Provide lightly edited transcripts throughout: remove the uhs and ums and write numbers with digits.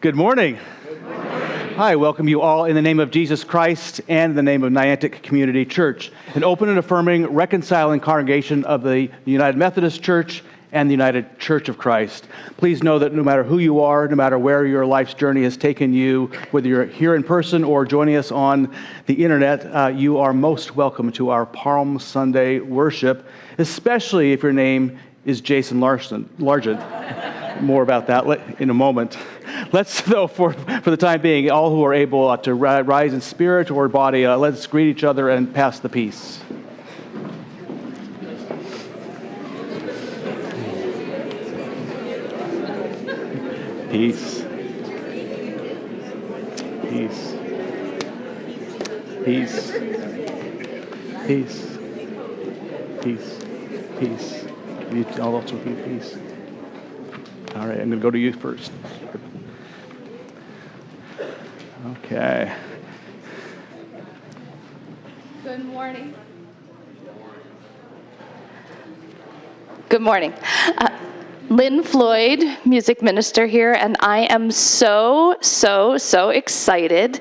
Good morning. Hi, welcome you all in the name of Jesus Christ and in the name of Niantic Community Church, an open and affirming, reconciling congregation of the United Methodist Church and the United Church of Christ. Please know that no matter who you are, no matter where your life's journey has taken you, whether you're here in person or joining us on the internet, you are most welcome to our Palm Sunday worship, especially if your name is Jason Largent. More about that in a moment. Let's, though, for the time being, all who are able to rise in spirit or body, let's greet each other and pass the peace. Peace. Peace. Peace. Peace. Peace. Peace. I'll also be peace. All right, I'm going to go to you first. Okay. Good morning. Good morning. Lynn Floyd, music minister here, and I am so excited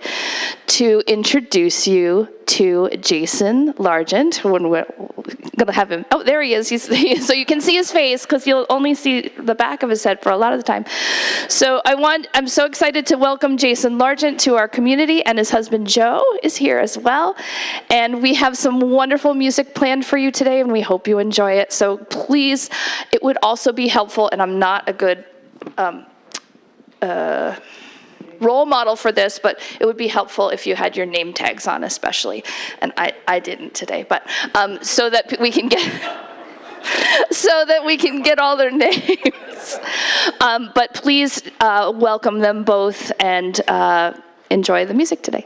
to introduce you to Jason Largent. When we're going to have him, oh, there he is. So you can see his face because you'll only see the back of his head for a lot of the time. So I'm so excited to welcome Jason Largent to our community, and his husband Joe is here as well. And we have some wonderful music planned for you today, and we hope you enjoy it. So please, it would also be helpful, and I'm not a good role model for this, but it would be helpful if you had your name tags on, especially, and I didn't today, but so that we can get all their names. But please welcome them both and enjoy the music today.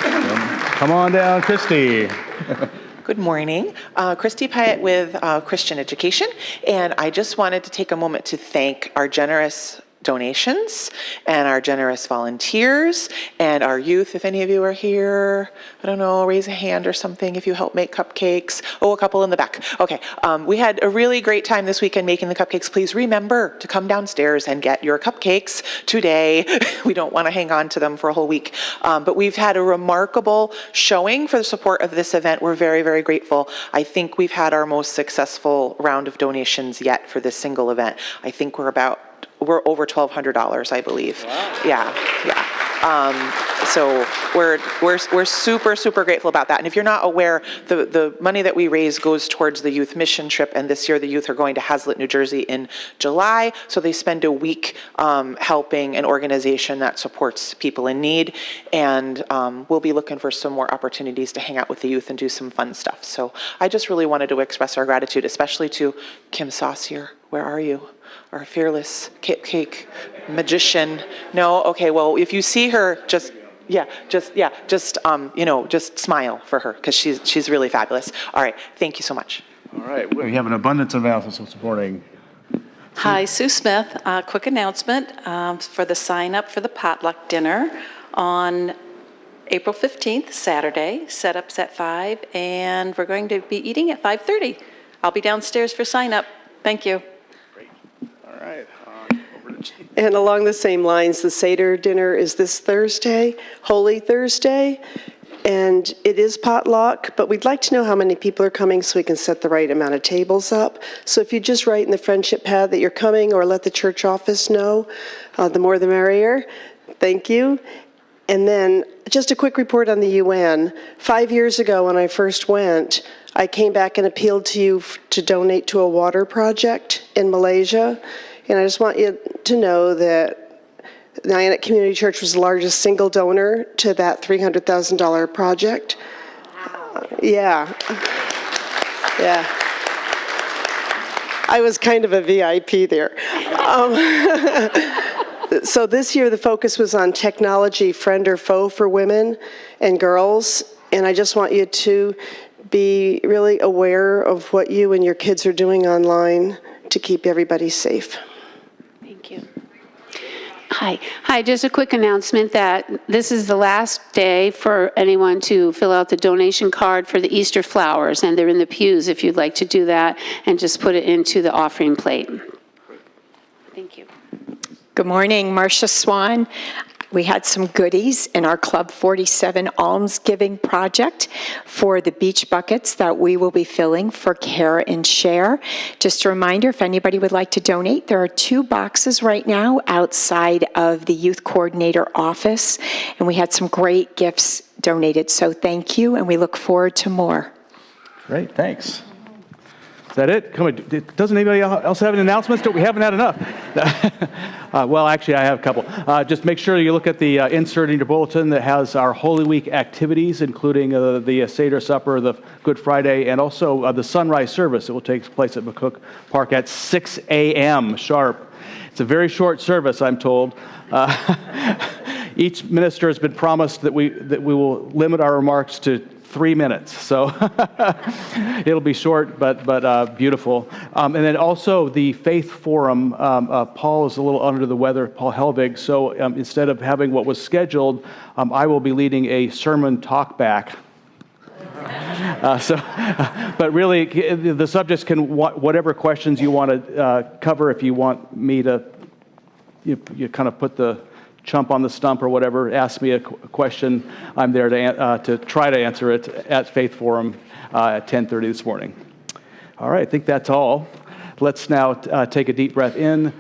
Come on down, Christy. Good morning. Christy Pyatt with Christian Education, and I just wanted to take a moment to thank our generous donations and our generous volunteers and our youth. If any of you are here, I don't know, raise a hand or something if you help make cupcakes. Oh, a couple in the back. Okay. We had a really great time this weekend making the cupcakes. Please remember to come downstairs and get your cupcakes today. We don't want to hang on to them for a whole week. But we've had a remarkable showing for the support of this event. We're very, very grateful. I think we've had our most successful round of donations yet for this single event. I think we're over $1,200, I believe. Wow. Yeah. So we're super grateful about that. And if you're not aware, the money that we raise goes towards the youth mission trip. And this year the youth are going to Hazlitt, New Jersey in July. So they spend a week helping an organization that supports people in need. And we'll be looking for some more opportunities to hang out with the youth and do some fun stuff. So I just really wanted to express our gratitude, especially to Kim Saucier. Where are you? Our fearless cake magician. No? Okay, well, if you see her, just smile for her, because she's really fabulous. All right, thank you so much. All right, we have an abundance of announcements supporting. Hi, Sue Smith. Quick announcement for the sign up for the potluck dinner on April 15th, Saturday. Setup's at 5, and we're going to be eating at 5:30. I'll be downstairs for sign up. Thank you. All right. Over to Chief. And along the same lines, the Seder dinner is this Thursday, Holy Thursday, and it is potluck, but we'd like to know how many people are coming so we can set the right amount of tables up. So if you just write in the friendship pad that you're coming or let the church office know, the more the merrier. Thank you. And then just a quick report on the UN. 5 years ago when I first went, I came back and appealed to you to donate to a water project in Malaysia. And I just want you to know that Niantic Community Church was the largest single donor to that $300,000 project. Wow. Yeah. I was kind of a VIP there. So this year the focus was on technology, friend or foe for women and girls. And I just want you to be really aware of what you and your kids are doing online to keep everybody safe. Thank you. Hi, just a quick announcement that this is the last day for anyone to fill out the donation card for the Easter flowers, and they're in the pews if you'd like to do that, and just put it into the offering plate. Thank you. Good morning, Marcia Swan. We had some goodies in our Club 47 Almsgiving project for the beach buckets that we will be filling for Care and Share. Just a reminder, if anybody would like to donate, there are 2 boxes right now outside of the youth coordinator office, and we had some great gifts donated. So thank you, and we look forward to more. Great, thanks. Is that it? Come on, doesn't anybody else have any announcements? We haven't had enough. Well, actually, I have a couple. Just make sure you look at the insert in your bulletin that has our Holy Week activities, including the Seder Supper, the Good Friday, and also the sunrise service that will take place at McCook Park at 6 a.m. sharp. It's a very short service, I'm told. Each minister has been promised that we will limit our remarks to 3 minutes, so it'll be short but beautiful. And then also the Faith Forum. Paul is a little under the weather, Paul Helbig. So instead of having what was scheduled, I will be leading a sermon talk back. But really, the subjects can whatever questions you want to cover. If you want me to, you kind of put the chump on the stump or whatever, ask me a question. I'm there to try to answer it at Faith Forum at 10:30 this morning. All right, I think that's all. Let's now take a deep breath in,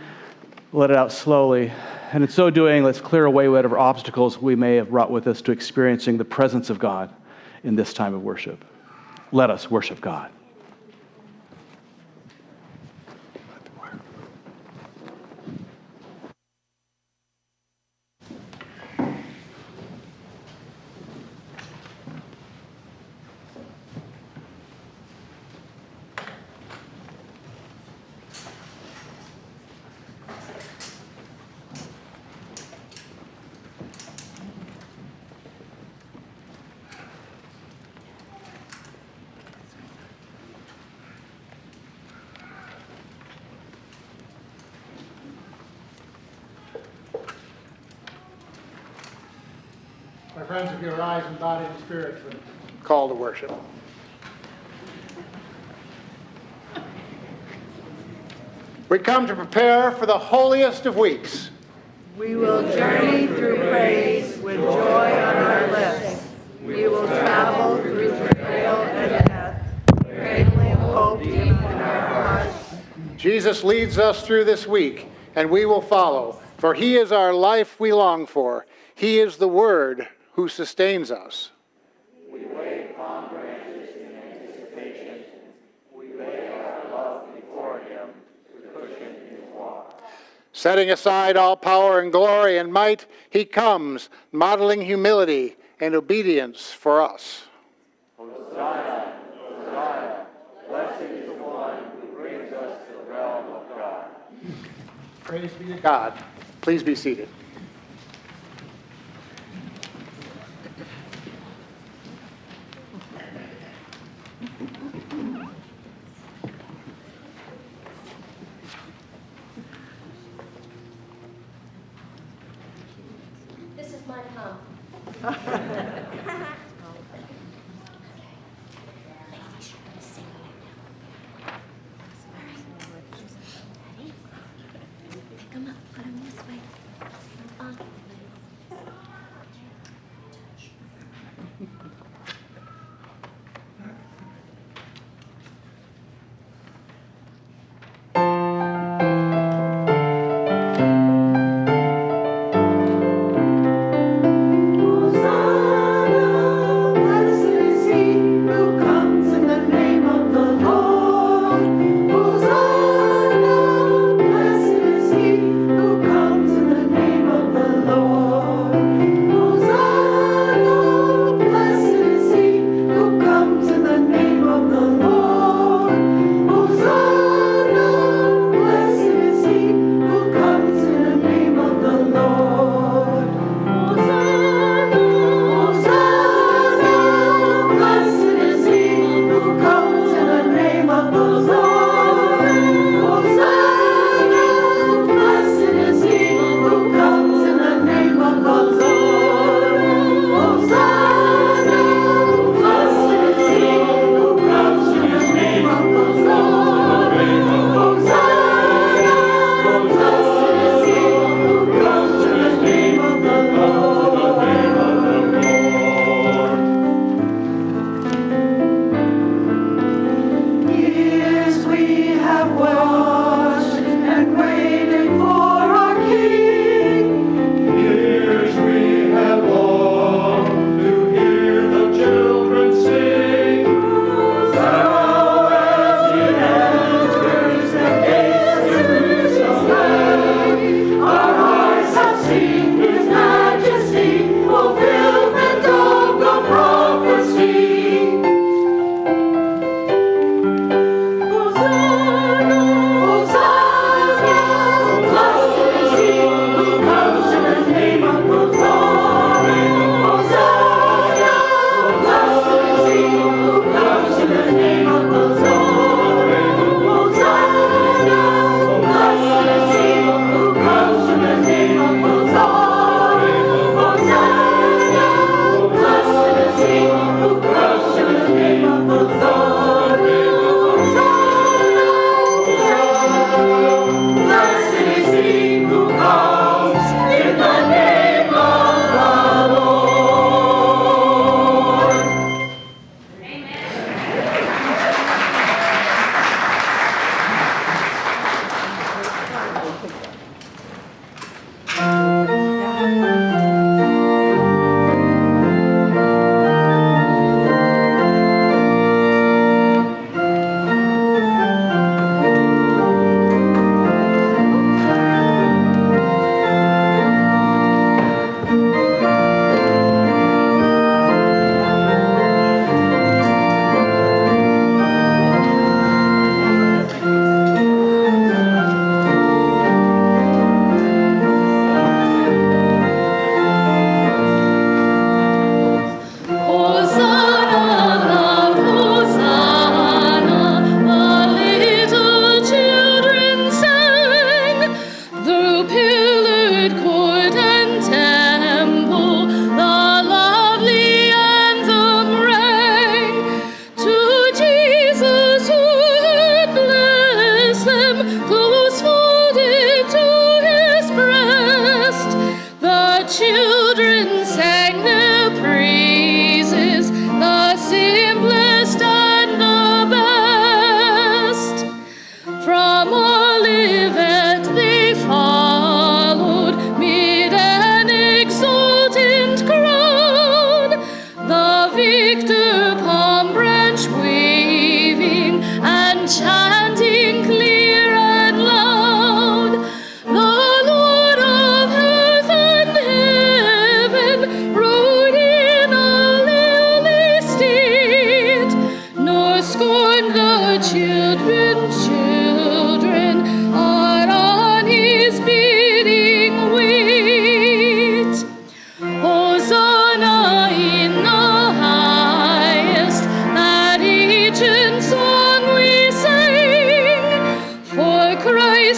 let it out slowly, and in so doing, let's clear away whatever obstacles we may have brought with us to experiencing the presence of God in this time of worship. Let us worship God. My friends, if you rise in body and spirit for the call to worship. We come to prepare for the holiest of weeks. We will journey through praise with joy on our lips. We will travel through betrayal and death, cradling hope deep in our hearts. Jesus leads us through this week, and we will follow, for he is our life we long for. He is the Word who sustains us. We wait palm branches in anticipation. We lay our love before him to cushion his walk. Setting aside all power and glory and might, he comes, modeling humility and obedience for us. Hosanna, Hosanna, blessed is the one who brings us to the realm of God. Praise be to God. Please be seated. This is my pump. Pick them up, put them this way. On. Hosanna.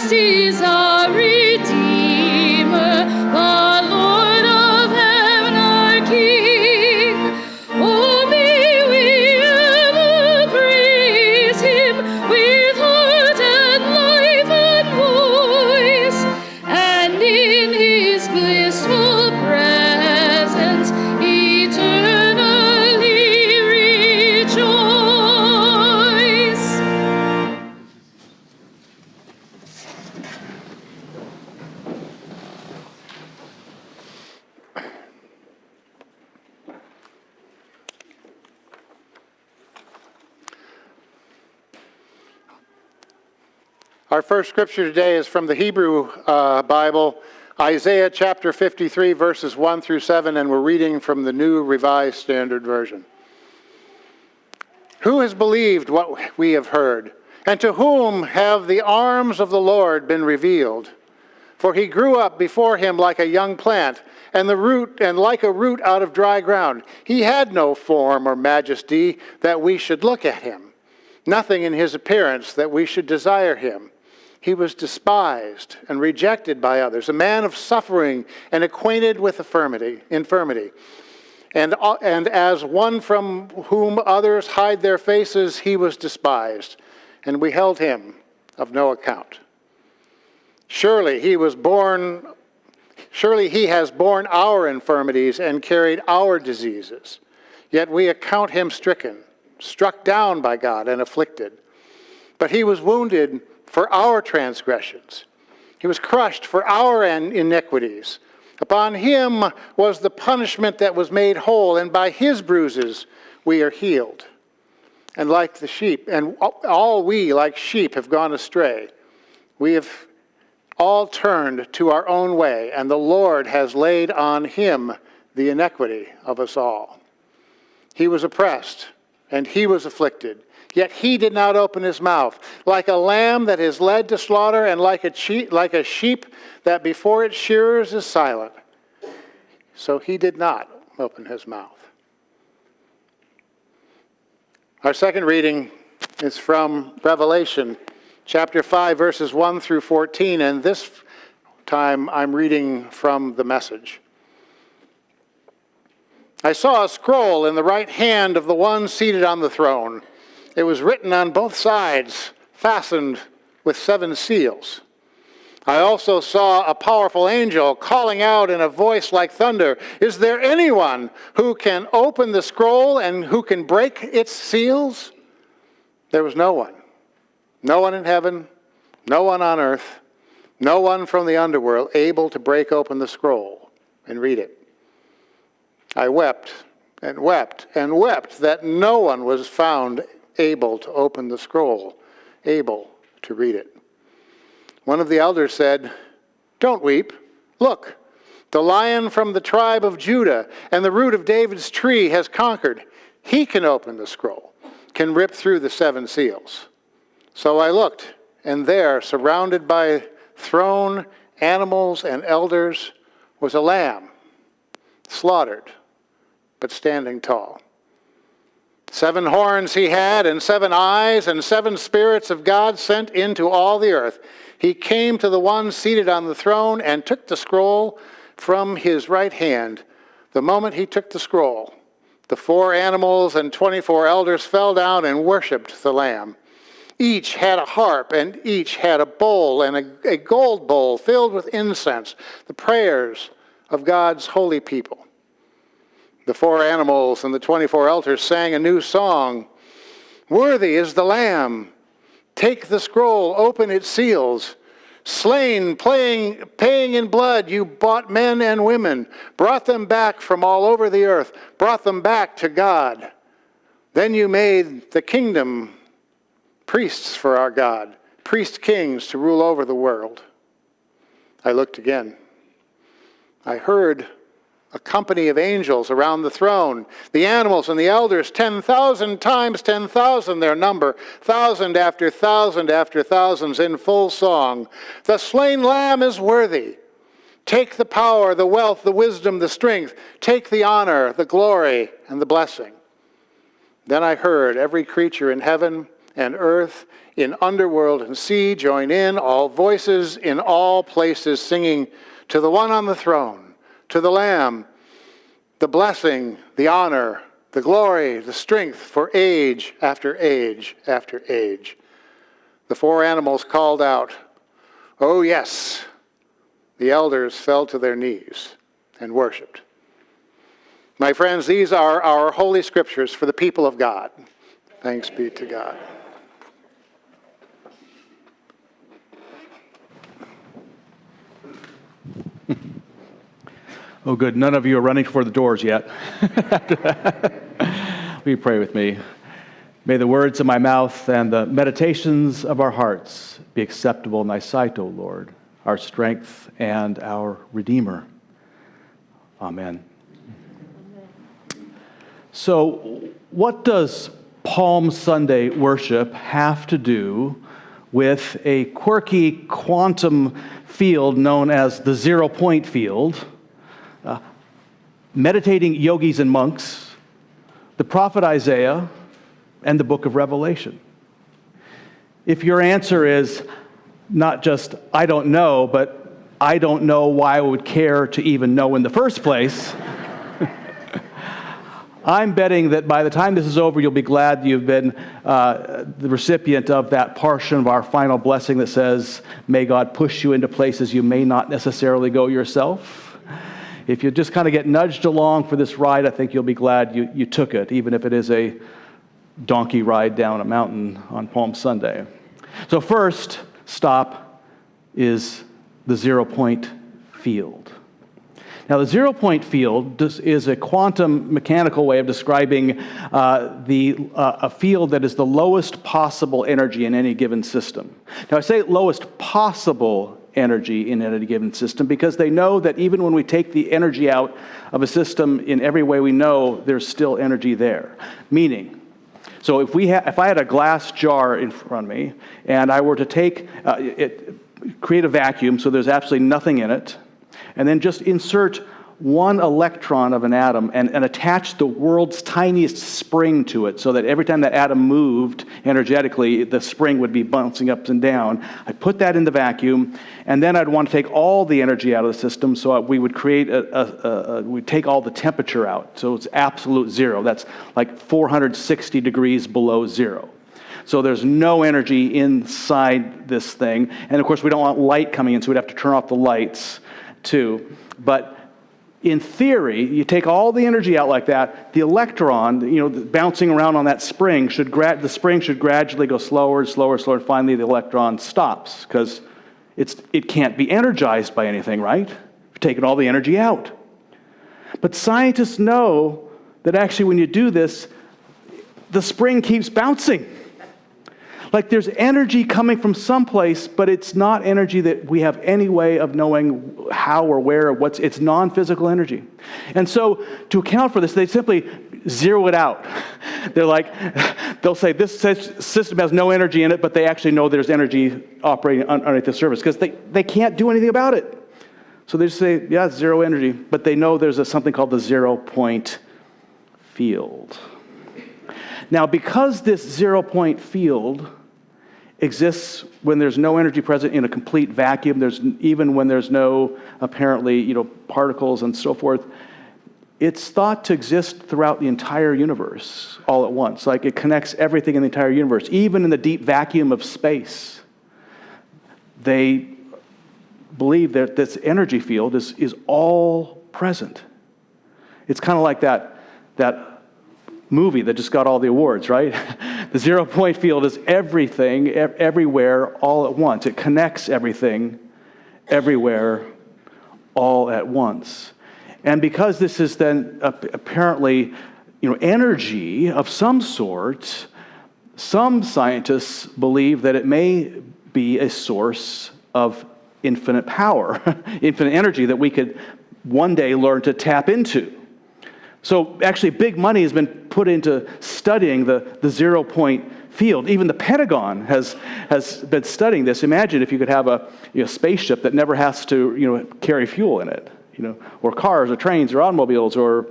Christ is our Redeemer, the Lord of heaven, our King. Oh, may we ever praise him with heart and life and voice, and in his blissful presence eternally rejoice. Our first scripture today is from the Hebrew Bible, Isaiah chapter 53, verses 1 through 7, and we're reading from the New Revised Standard Version. Who has believed what we have heard? And to whom have the arms of the Lord been revealed? For he grew up before him like a young plant, and like a root out of dry ground. He had no form or majesty that we should look at him, nothing in his appearance that we should desire him. He was despised and rejected by others, a man of suffering and acquainted with infirmity. And as one from whom others hide their faces, he was despised, and we held him of no account. Surely he has borne our infirmities and carried our diseases. Yet we account him stricken, struck down by God, and afflicted. But he was wounded for our transgressions. He was crushed for our iniquities. Upon him was the punishment that was made whole, and by his bruises we are healed. And like the sheep, and all we like sheep have gone astray. We have all turned to our own way, and the Lord has laid on him the iniquity of us all. He was oppressed, and he was afflicted, yet he did not open his mouth. Like a lamb that is led to slaughter, and like a sheep that before its shearers is silent, so he did not open his mouth. Our second reading is from Revelation chapter 5, verses 1 through 14, and this time I'm reading from the Message. I saw a scroll in the right hand of the one seated on the throne. It was written on both sides, fastened with 7 seals. I also saw a powerful angel calling out in a voice like thunder, "Is there anyone who can open the scroll and who can break its seals?" There was no one. No one in heaven, no one on earth, no one from the underworld able to break open the scroll and read it. I wept and wept and wept that no one was found able to open the scroll, able to read it. One of the elders said, "Don't weep. Look, the Lion from the tribe of Judah and the root of David's tree has conquered. He can open the scroll, can rip through the 7 seals." So I looked, and there, surrounded by throne, animals, and elders, was a lamb, slaughtered, but standing tall. 7 horns he had, and 7 eyes, and 7 spirits of God sent into all the earth. He came to the one seated on the throne and took the scroll from his right hand. The moment he took the scroll, the 4 animals and 24 elders fell down and worshipped the Lamb. Each had a harp, and each had a bowl, and a gold bowl filled with incense, the prayers of God's holy people. The 4 animals and the 24 elders sang a new song. "Worthy is the Lamb. Take the scroll, open its seals. Slain, paying in blood, you bought men and women, brought them back from all over the earth, brought them back to God. Then you made the kingdom priests for our God, priest kings to rule over the world." I looked again. I heard a company of angels around the throne, the animals and the elders, 10,000 times 10,000 their number, thousand after thousand after thousands in full song. "The slain Lamb is worthy. Take the power, the wealth, the wisdom, the strength. Take the honor, the glory, and the blessing." Then I heard every creature in heaven and earth, in underworld and sea, join in, all voices in all places singing to the one on the throne, to the Lamb, the blessing, the honor, the glory, the strength for age after age after age. The four animals called out, "Oh yes." The elders fell to their knees and worshiped. My friends, these are our holy scriptures for the people of God. Thanks be to God. Oh, good. None of you are running for the doors yet. Will you pray with me? May the words of my mouth and the meditations of our hearts be acceptable in thy sight, O Lord, our strength and our Redeemer. Amen. So, what does Palm Sunday worship have to do with a quirky quantum field known as the 0 point field, meditating yogis and monks, the prophet Isaiah, and the book of Revelation? If your answer is not just, I don't know, but I don't know why I would care to even know in the first place, I'm betting that by the time this is over, you'll be glad you've been the recipient of that portion of our final blessing that says, may God push you into places you may not necessarily go yourself. If you just kind of get nudged along for this ride, I think you'll be glad you took it, even if it is a donkey ride down a mountain on Palm Sunday. So first stop is the 0 point field. Now, the 0 point field is a quantum mechanical way of describing a field that is the lowest possible energy in any given system. Now, I say lowest possible energy in any given system because they know that even when we take the energy out of a system in every way we know, there's still energy there. Meaning, so if I had a glass jar in front of me and I were to take create a vacuum so there's absolutely nothing in it, and then just insert one electron of an atom and attach the world's tiniest spring to it so that every time that atom moved energetically, the spring would be bouncing up and down. I'd put that in the vacuum, and then I'd want to take all the energy out of the system, so we would create we'd take all the temperature out. So it's absolute zero. That's like 460 degrees below zero. So there's no energy inside this thing. And of course, we don't want light coming in, so we'd have to turn off the lights too. But in theory, you take all the energy out like that, the electron, bouncing around on that spring, the spring should gradually go slower and slower and slower, and finally the electron stops because it can't be energized by anything, right? You've taken all the energy out. But scientists know that actually when you do this, the spring keeps bouncing. Like there's energy coming from someplace, but it's not energy that we have any way of knowing how or where or it's non-physical energy. And so to account for this, they simply zero it out. They'll say this system has no energy in it, but they actually know there's energy operating underneath the surface because they can't do anything about it. So they just say, yeah, it's zero energy, but they know there's something called the 0 point field. Now, because this 0 point field exists when there's no energy present in a complete vacuum, even when there's no apparently particles and so forth, it's thought to exist throughout the entire universe all at once. Like it connects everything in the entire universe, even in the deep vacuum of space. They believe that this energy field is all present. It's kind of like that movie that just got all the awards, right? The 0 point field is everything, everywhere, all at once. It connects everything, everywhere, all at once. And because this is then apparently, energy of some sort, some scientists believe that it may be a source of infinite power, infinite energy that we could one day learn to tap into. So actually big money has been put into studying the 0 point field. Even the Pentagon has been studying this. Imagine if you could have a spaceship that never has to carry fuel in it, or cars or trains or automobiles or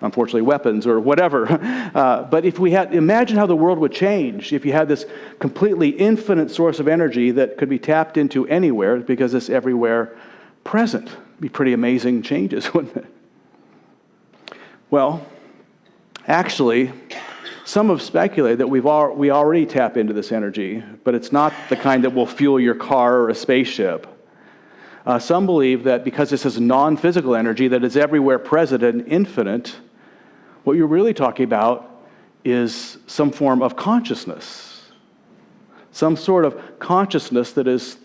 unfortunately, weapons or whatever. But if we had, imagine how the world would change if you had this completely infinite source of energy that could be tapped into anywhere because it's everywhere present. It'd be pretty amazing changes, wouldn't it? Well, actually, some have speculated that we already tap into this energy, but it's not the kind that will fuel your car or a spaceship. Some believe that because this is non-physical energy that is everywhere present and infinite, what you're really talking about is some form of consciousness, some sort of consciousness that is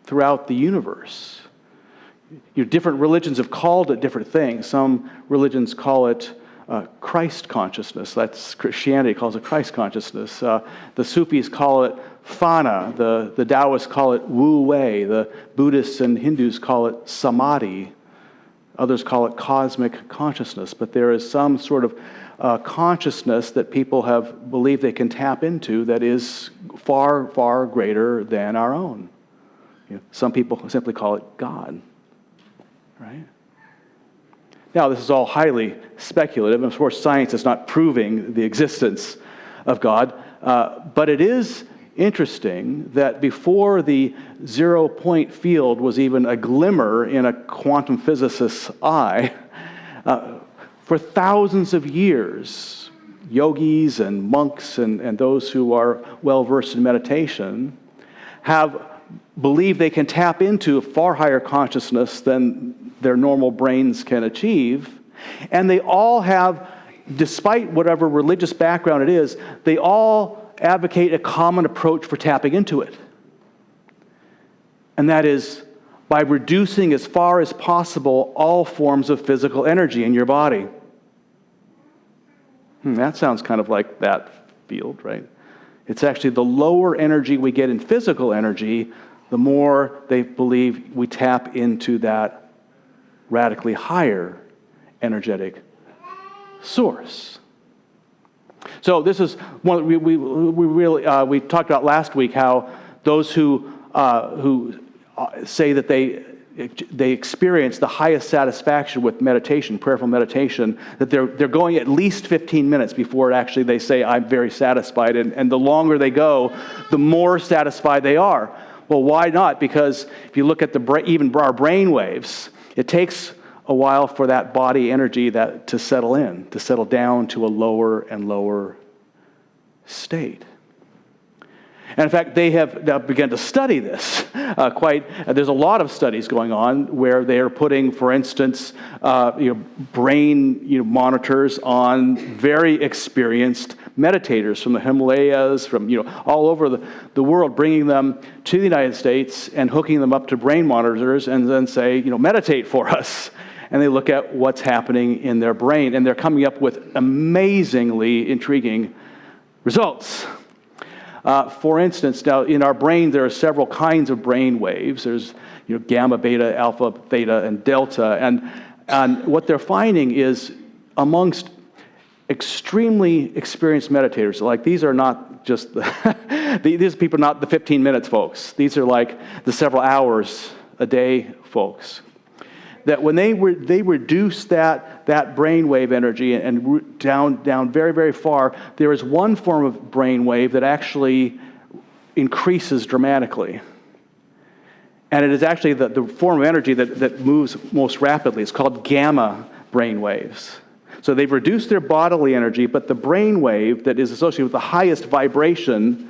throughout the universe. Different religions have called it different things. Some religions call it Christ consciousness. That's Christianity calls it Christ consciousness. The Sufis call it Fana. The Taoists call it Wu Wei. The Buddhists and Hindus call it Samadhi. Others call it cosmic consciousness. But there is some sort of consciousness that people have believed they can tap into that is far, far greater than our own. Some people simply call it God. Right? Now, this is all highly speculative, and of course, science is not proving the existence of God, but it is interesting that before the zero-point field was even a glimmer in a quantum physicist's eye, for thousands of years, yogis and monks and those who are well-versed in meditation have believed they can tap into a far higher consciousness than their normal brains can achieve. And they all have, despite whatever religious background it is, they all advocate a common approach for tapping into it. And that is by reducing as far as possible all forms of physical energy in your body. That sounds kind of like that field, right? It's actually the lower energy we get in physical energy, the more they believe we tap into that radically higher energetic source. So this is one we talked about last week, how those who say that they experience the highest satisfaction with meditation, prayerful meditation, that they're going at least 15 minutes before actually they say, I'm very satisfied. And the longer they go, the more satisfied they are. Well, why not? Because if you look at even our brain waves, it takes a while for that body energy to settle down to a lower and lower state. And in fact, they have now begun to study this there's a lot of studies going on where they are putting, for instance, brain monitors on very experienced meditators from the Himalayas, from all over the world, bringing them to the United States and hooking them up to brain monitors and then say, meditate for us. And they look at what's happening in their brain, and they're coming up with amazingly intriguing results. For instance, now in our brain, there are several kinds of brain waves. There's gamma, beta, alpha, theta, and delta. And what they're finding is amongst extremely experienced meditators, like these are not just these people are not the 15 minutes folks. These are like the several hours a day folks. That when they reduce that brainwave energy and down very, very far, there is one form of brainwave that actually increases dramatically. And it is actually the form of energy that moves most rapidly. It's called gamma brainwaves. So they've reduced their bodily energy, but the brainwave that is associated with the highest vibration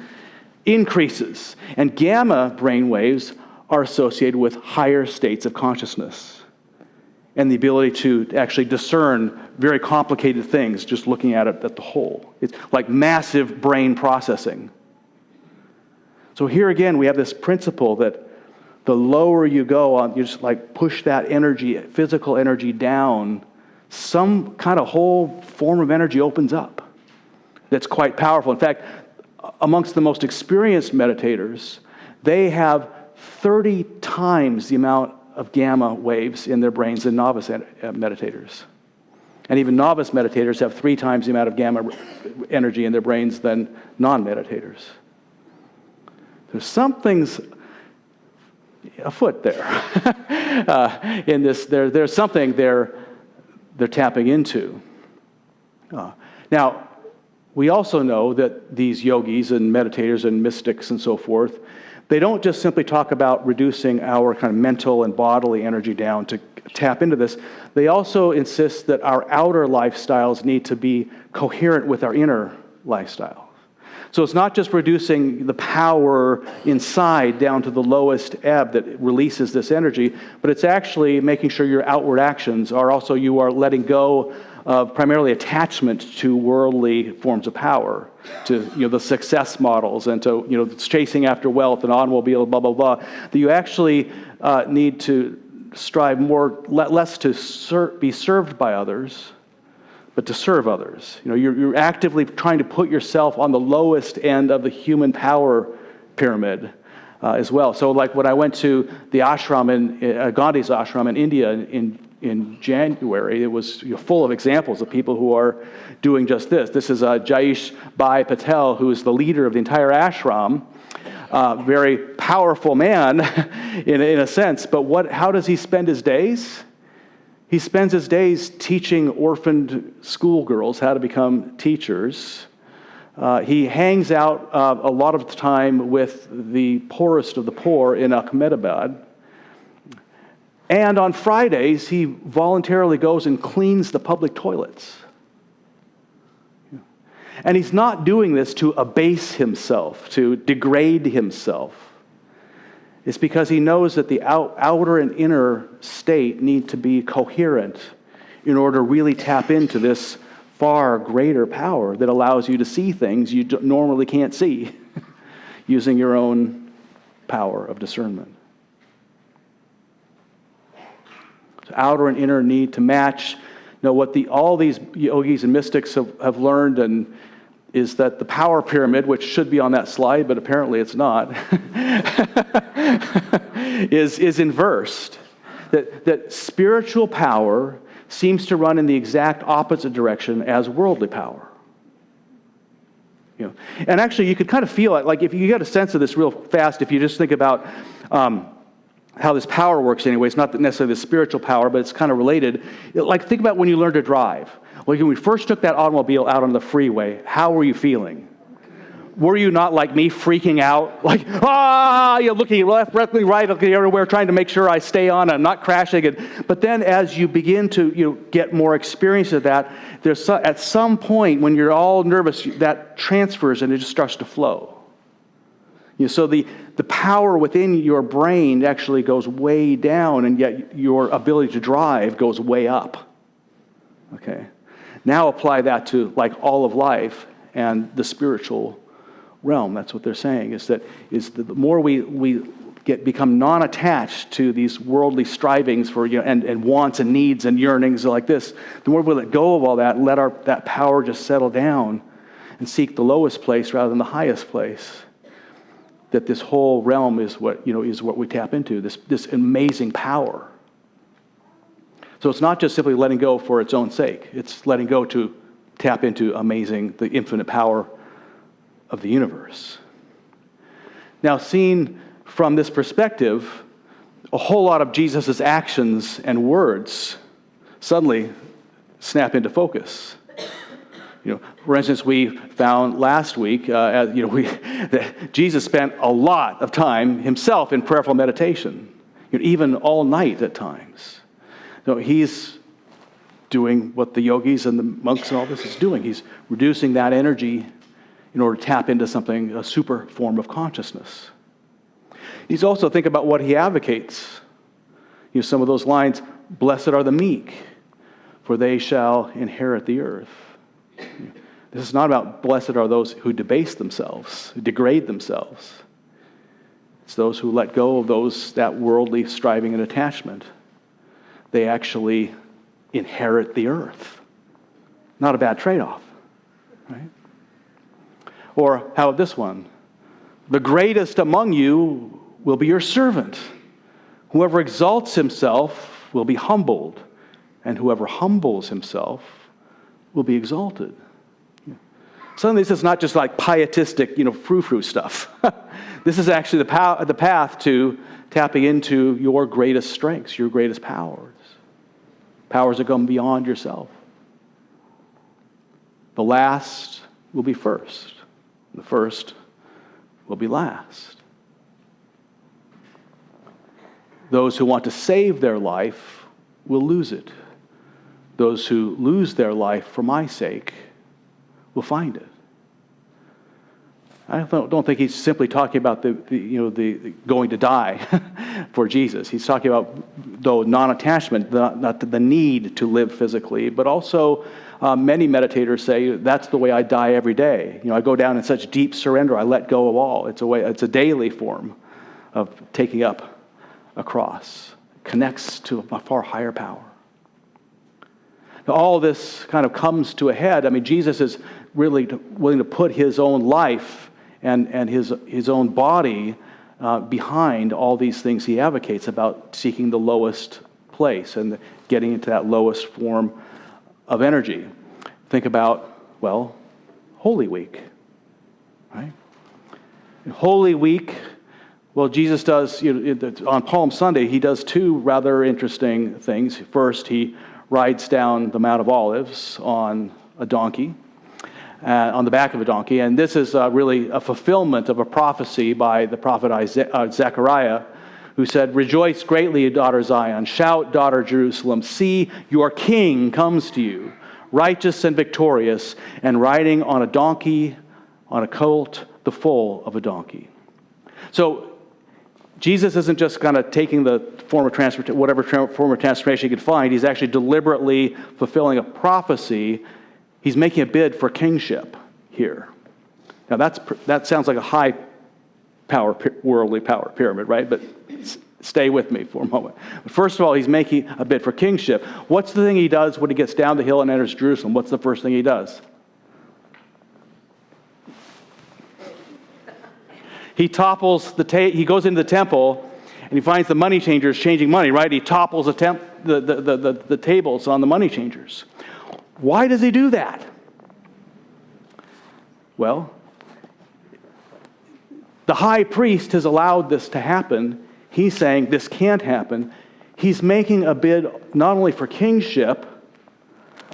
increases. And gamma brainwaves are associated with higher states of consciousness and the ability to actually discern very complicated things just looking at it at the whole. It's like massive brain processing. So here again, we have this principle that the lower you go on, you just like push that energy, physical energy down, some kind of whole form of energy opens up that's quite powerful. In fact, amongst the most experienced meditators, they have 30 times the amount of gamma waves in their brains than novice meditators. And even novice meditators have 3 times the amount of gamma energy in their brains than non-meditators. There's something's afoot there. In this, there's something they're tapping into. Now, we also know that these yogis and meditators and mystics and so forth, they don't just simply talk about reducing our kind of mental and bodily energy down to tap into this. They also insist that our outer lifestyles need to be coherent with our inner lifestyle. So it's not just reducing the power inside down to the lowest ebb that releases this energy, but it's actually making sure your outward actions are also, you are letting go of primarily attachment to worldly forms of power, to the success models and to chasing after wealth and automobile, blah blah blah. That you actually need to strive less to be served by others, but to serve others. You're actively trying to put yourself on the lowest end of the human power pyramid as well. So like when I went to the ashram, Gandhi's ashram in India in January, it was full of examples of people who are doing just this. This is Jaish Bhai Patel, who is the leader of the entire ashram. Very powerful man in a sense, but how does he spend his days? He spends his days teaching orphaned schoolgirls how to become teachers. He hangs out a lot of the time with the poorest of the poor in Ahmedabad. And on Fridays, he voluntarily goes and cleans the public toilets. And he's not doing this to abase himself, to degrade himself. It's because he knows that the outer and inner state need to be coherent in order to really tap into this far greater power that allows you to see things you normally can't see using your own power of discernment. So outer and inner need to match. What all these yogis and mystics have learned and is that the power pyramid, which should be on that slide, but apparently it's not, is inversed. That spiritual power seems to run in the exact opposite direction as worldly power. And actually, you could kind of feel it, like if you get a sense of this real fast, if you just think about how this power works anyway. It's not necessarily the spiritual power, but it's kind of related. Like, think about when you learn to drive. Like, when we first took that automobile out on the freeway, how were you feeling? Were you not like me, freaking out? Like, looking left, right, looking everywhere, trying to make sure I stay on, I'm not crashing. But then as you begin to get more experience of that, at some point when you're all nervous, that transfers and it just starts to flow. So the power within your brain actually goes way down, and yet your ability to drive goes way up. Okay. Now apply that to like all of life and the spiritual realm. That's what they're saying, is the more we become non-attached to these worldly strivings for and wants and needs and yearnings like this, the more we let go of all that and let that power just settle down and seek the lowest place rather than the highest place. That this whole realm is what we tap into, this amazing power. So it's not just simply letting go for its own sake. It's letting go to tap into the infinite power of the universe. Now, seen from this perspective, a whole lot of Jesus' actions and words suddenly snap into focus. For instance, we found last week, that Jesus spent a lot of time himself in prayerful meditation, even all night at times. So he's doing what the yogis and the monks and all this is doing. He's reducing that energy in order to tap into something, a super form of consciousness. He's also think about what he advocates. Some of those lines, "Blessed are the meek, for they shall inherit the earth." This is not about blessed are those who debase themselves, who degrade themselves. It's those who let go of that worldly striving and attachment. They actually inherit the earth. Not a bad trade-off, right? Or how about this one? "The greatest among you will be your servant. Whoever exalts himself will be humbled, and whoever humbles himself will be exalted." Suddenly, this is not just like pietistic, frou-frou stuff. This is actually the path to tapping into your greatest strengths, your greatest powers that come beyond yourself. The last will be first. The first will be last. Those who want to save their life will lose it. Those who lose their life for my sake will find it. I don't think he's simply talking about the going to die for Jesus. He's talking about, though, non-attachment, not the need to live physically, but also many meditators say that's the way I die every day. I go down in such deep surrender, I let go of all. It's a daily form of taking up a cross. It connects to a far higher power. Now, all this kind of comes to a head. I mean, Jesus is really willing to put his own life and his own body behind all these things he advocates about seeking the lowest place and getting into that lowest form of energy. Think about, Holy Week, right? In Holy Week, Jesus does, on Palm Sunday, he does two rather interesting things. First, he rides down the Mount of Olives on a donkey, on the back of a donkey. And this is really a fulfillment of a prophecy by the prophet Zechariah, who said, "Rejoice greatly, daughter Zion. Shout, daughter Jerusalem. See, your king comes to you, righteous and victorious, and riding on a donkey, on a colt, the foal of a donkey." So Jesus isn't just kind of taking the form of transportation, whatever form of transformation he could find. He's actually deliberately fulfilling a prophecy. He's making a bid for kingship here. Now that sounds like a high power, worldly power pyramid, right? But stay with me for a moment. First of all, he's making a bid for kingship. What's the thing he does when he gets down the hill and enters Jerusalem? What's the first thing he does? He topples he goes into the temple and he finds the money changers changing money, right? He topples the tables on the money changers. Why does he do that? Well, the high priest has allowed this to happen. He's saying this can't happen. He's making a bid not only for kingship,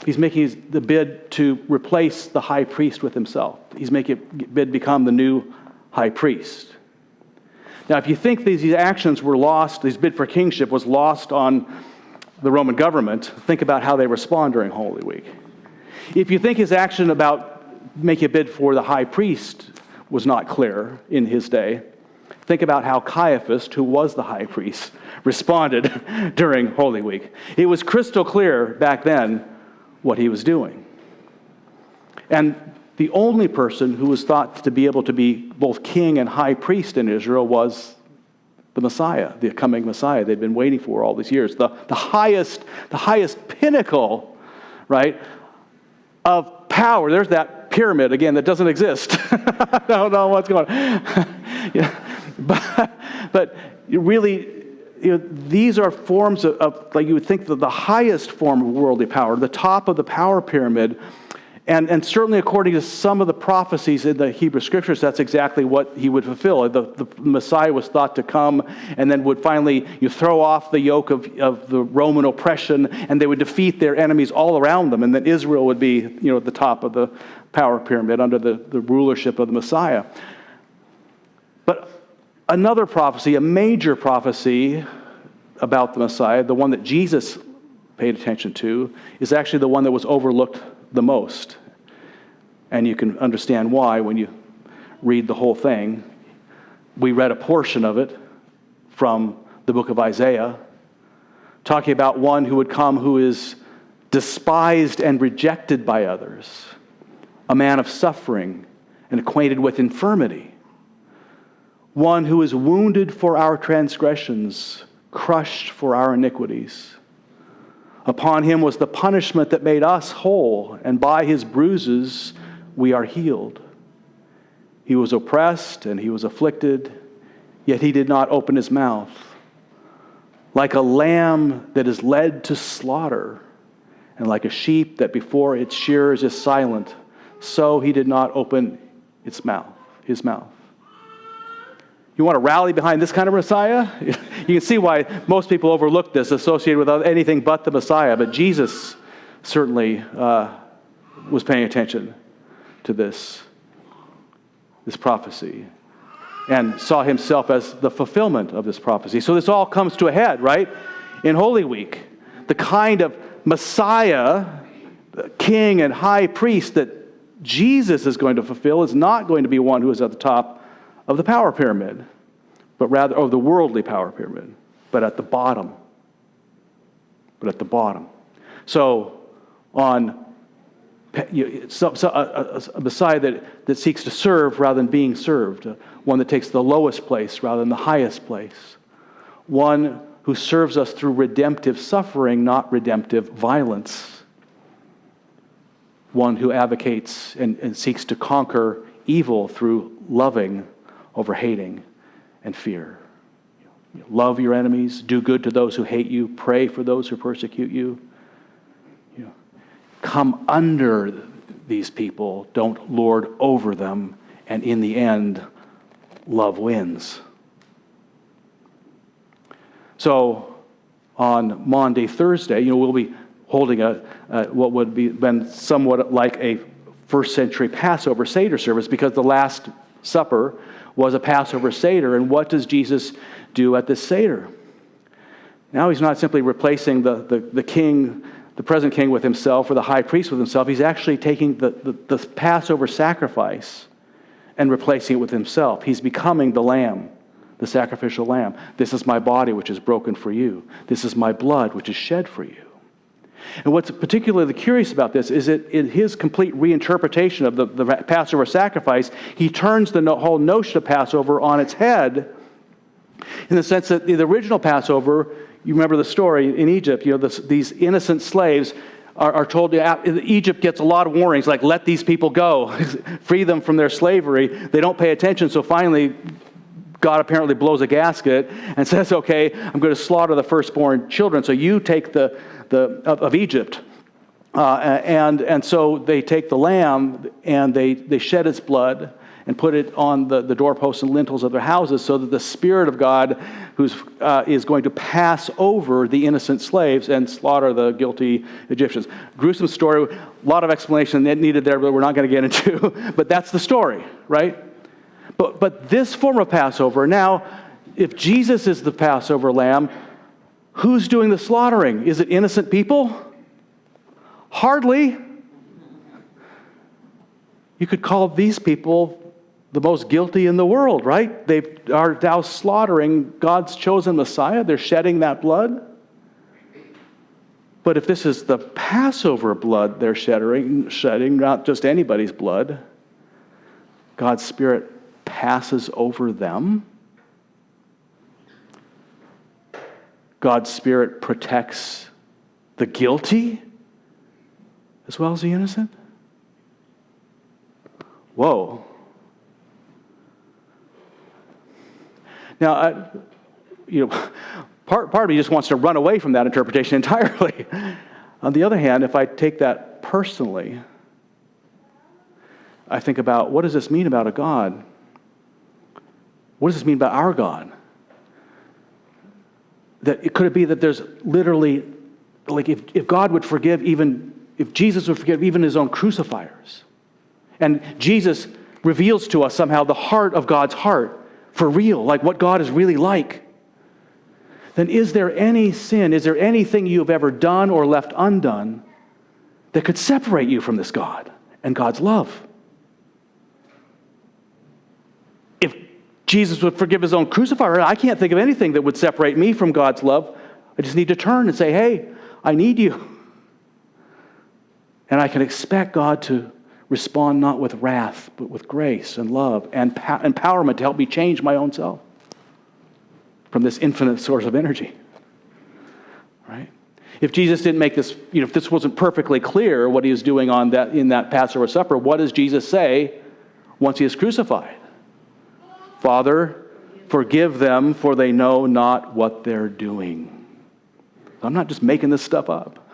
he's making the bid to replace the high priest with himself. He's making a bid become the new high priest. Now, if you think these actions were lost, this bid for kingship was lost on the Roman government, think about how they respond during Holy Week. If you think his action about making a bid for the high priest was not clear in his day, think about how Caiaphas, who was the high priest, responded during Holy Week. It was crystal clear back then what he was doing. And the only person who was thought to be able to be both king and high priest in Israel was the Messiah, the coming Messiah they'd been waiting for all these years. The highest pinnacle, right, of power. There's that pyramid again that doesn't exist. I don't know what's going on. But really, these are forms of, like you would think, the highest form of worldly power, the top of the power pyramid. And certainly according to some of the prophecies in the Hebrew Scriptures, that's exactly what he would fulfill. The Messiah was thought to come and then would finally throw off the yoke of the Roman oppression, and they would defeat their enemies all around them, and then Israel would be at the top of the power pyramid under the rulership of the Messiah. But another prophecy, a major prophecy about the Messiah, the one that Jesus paid attention to, is actually the one that was overlooked the most. And you can understand why when you read the whole thing. We read a portion of it from the book of Isaiah, talking about one who would come who is despised and rejected by others, a man of suffering and acquainted with infirmity, one who is wounded for our transgressions, crushed for our iniquities. Upon him was the punishment that made us whole, and by his bruises we are healed. He was oppressed and he was afflicted, yet he did not open his mouth. Like a lamb that is led to slaughter, and like a sheep that before its shearers is silent, so he did not open his mouth. You want to rally behind this kind of Messiah? You can see why most people overlook this, associated with anything but the Messiah. But Jesus certainly was paying attention. to this prophecy and saw himself as the fulfillment of this prophecy. So this all comes to a head, right? In Holy Week, the kind of Messiah, king and high priest that Jesus is going to fulfill is not going to be one who is at the top of the power pyramid, but rather, the worldly power pyramid, but at the bottom. So on a Messiah that seeks to serve rather than being served, one that takes the lowest place rather than the highest place, one who serves us through redemptive suffering, not redemptive violence, one who advocates and seeks to conquer evil through loving over hating and fear. Love your enemies, do good to those who hate you, pray for those who persecute you. Come under these people, don't lord over them, and in the end, love wins. So on Maundy Thursday, we'll be holding what would be been somewhat like a first century Passover Seder service, because the Last Supper was a Passover Seder. And what does Jesus do at this Seder? Now he's not simply replacing the king, the present king, with himself, or the high priest with himself. He's actually taking the Passover sacrifice and replacing it with himself. He's becoming the lamb, the sacrificial lamb. This is my body, which is broken for you. This is my blood, which is shed for you. And what's particularly curious about this is that in his complete reinterpretation of the Passover sacrifice, he turns the whole notion of Passover on its head, in the sense that the original Passover, you remember the story in Egypt, these innocent slaves are told, Egypt gets a lot of warnings, like, let these people go, free them from their slavery. They don't pay attention, so finally God apparently blows a gasket and says, okay, I'm going to slaughter the firstborn children, so you take of Egypt. And so they take the lamb and they shed its blood and put it on the doorposts and lintels of their houses, so that the Spirit of God is going to pass over the innocent slaves and slaughter the guilty Egyptians. Gruesome story, a lot of explanation needed there, but we're not going to get into. But that's the story, right? But this form of Passover, now, if Jesus is the Passover lamb, who's doing the slaughtering? Is it innocent people? Hardly. You could call these people the most guilty in the world, right? They are now slaughtering God's chosen Messiah. They're shedding that blood. But if this is the Passover blood they're shedding, not just anybody's blood, God's Spirit passes over them. God's Spirit protects the guilty as well as the innocent. Whoa. Now, part of me just wants to run away from that interpretation entirely. On the other hand, if I take that personally, I think about, what does this mean about a God? What does this mean about our God? Could it be that there's literally, like, if God would forgive if Jesus would forgive even his own crucifiers, and Jesus reveals to us somehow the heart of God's heart, for real, like what God is really like, then is there any sin, is there anything you have ever done or left undone that could separate you from this God and God's love? If Jesus would forgive his own crucifier, I can't think of anything that would separate me from God's love. I just need to turn and say, hey, I need you. And I can expect God to respond not with wrath, but with grace and love and empowerment to help me change my own self from this infinite source of energy. Right? If Jesus didn't make this, if this wasn't perfectly clear what he was doing in that Passover supper, what does Jesus say once he is crucified? Father, forgive them, for they know not what they're doing. I'm not just making this stuff up,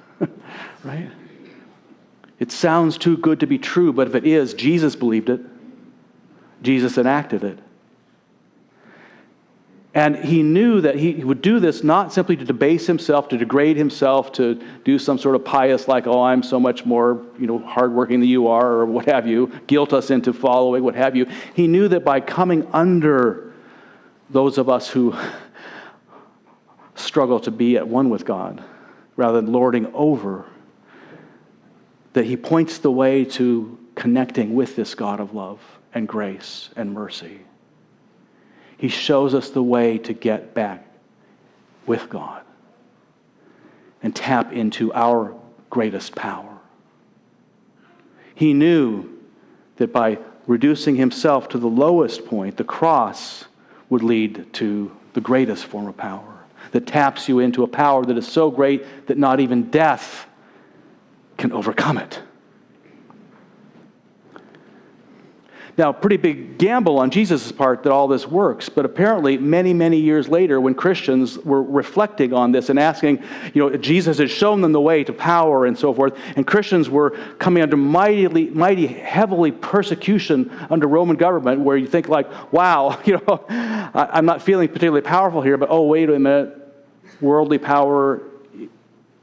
right? It sounds too good to be true, but if it is, Jesus believed it. Jesus enacted it. And he knew that he would do this not simply to debase himself, to degrade himself, to do some sort of pious, like, oh, I'm so much more, hardworking than you are, or what have you, guilt us into following, what have you. He knew that by coming under those of us who struggle to be at one with God, rather than lording over, that he points the way to connecting with this God of love and grace and mercy. He shows us the way to get back with God and tap into our greatest power. He knew that by reducing himself to the lowest point, the cross would lead to the greatest form of power, that taps you into a power that is so great that not even death can overcome it. Now, pretty big gamble on Jesus' part that all this works, but apparently many, many years later when Christians were reflecting on this and asking, Jesus had shown them the way to power and so forth, and Christians were coming under mighty heavily persecution under Roman government, where you think like, wow, I'm not feeling particularly powerful here, but oh, wait a minute, worldly power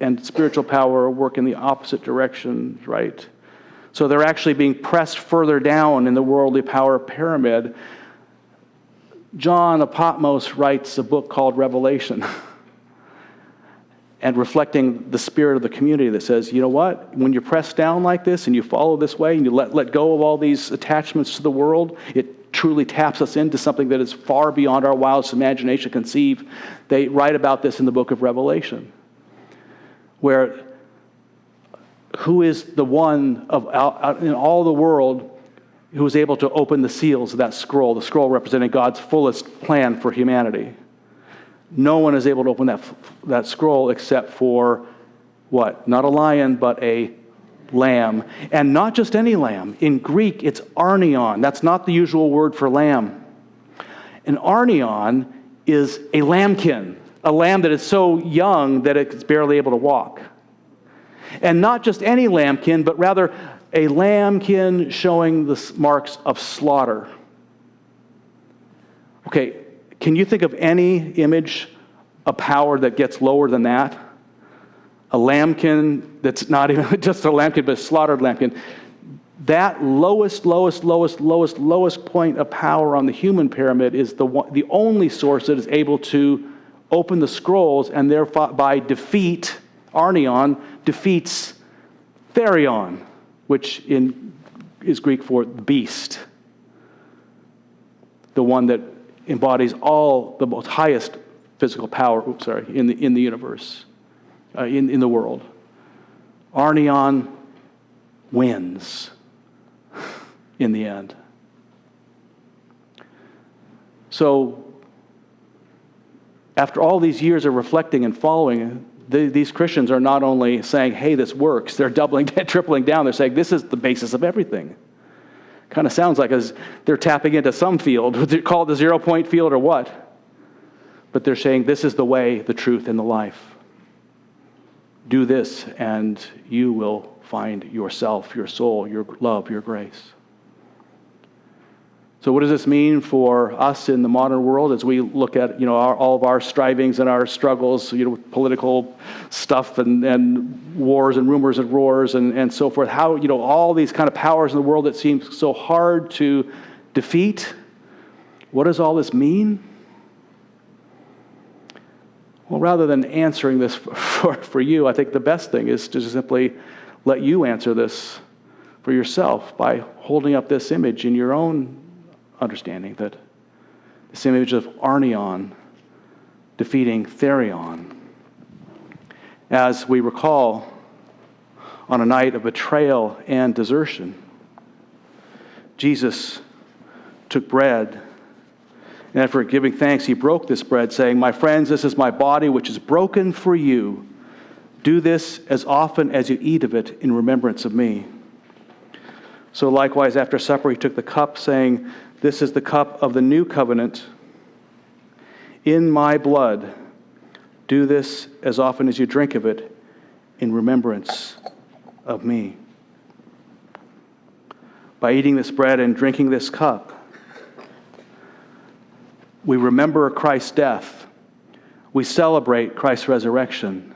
and spiritual power work in the opposite direction, right? So they're actually being pressed further down in the worldly power pyramid. John of Patmos writes a book called Revelation, and reflecting the spirit of the community that says, you know what? When you're pressed down like this and you follow this way and you let go of all these attachments to the world, it truly taps us into something that is far beyond our wildest imagination conceive. They write about this in the book of Revelation, where who is the one in all the world who was able to open the seals of that scroll, the scroll representing God's fullest plan for humanity? No one is able to open that scroll except for what? Not a lion, but a lamb. And not just any lamb. In Greek, it's arnion. That's not the usual word for lamb. An arnion is a lambkin, a lamb that is so young that it's barely able to walk. And not just any lambkin, but rather a lambkin showing the marks of slaughter. Okay, can you think of any image of power that gets lower than that? A lambkin that's not even just a lambkin, but a slaughtered lambkin. That lowest point of power on the human pyramid is the only source that is able to open the scrolls and thereby defeat, Arnion defeats Therion, which is Greek for the beast, the one that embodies all the most highest physical power. In the universe, in the world. Arnion wins in the end. So, after all these years of reflecting and following, these Christians are not only saying, hey, this works, they're tripling down. They're saying, this is the basis of everything. Kind of sounds like they're tapping into some field. Would you call it the 0 point field or what? But they're saying, this is the way, the truth, and the life. Do this, and you will find yourself, your soul, your love, your grace. So what does this mean for us in the modern world as we look at all of our strivings and our struggles, with political stuff and wars and rumors and roars and so forth? How all these kind of powers in the world that seem so hard to defeat. What does all this mean? Well, rather than answering this for you, I think the best thing is to simply let you answer this for yourself by holding up this image in your own understanding, that this image of Arnion defeating Therion. As we recall, on a night of betrayal and desertion, Jesus took bread, and after giving thanks, he broke this bread, saying, "My friends, this is my body, which is broken for you. Do this as often as you eat of it in remembrance of me." So likewise, after supper, he took the cup, saying, "This is the cup of the new covenant in my blood. Do this as often as you drink of it in remembrance of me." By eating this bread and drinking this cup, We remember Christ's death. We celebrate Christ's resurrection.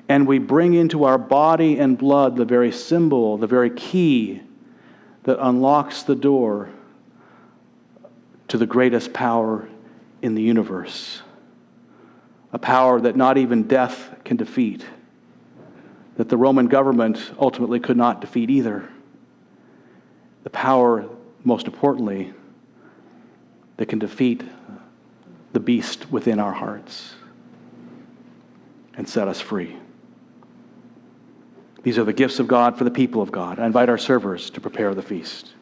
And we bring into our body and blood the very symbol, the very key that unlocks the door to the greatest power in the universe. A power that not even death can defeat, that the Roman government ultimately could not defeat either. The power, most importantly, that can defeat the beast within our hearts and set us free. These are the gifts of God for the people of God. I invite our servers to prepare the feast.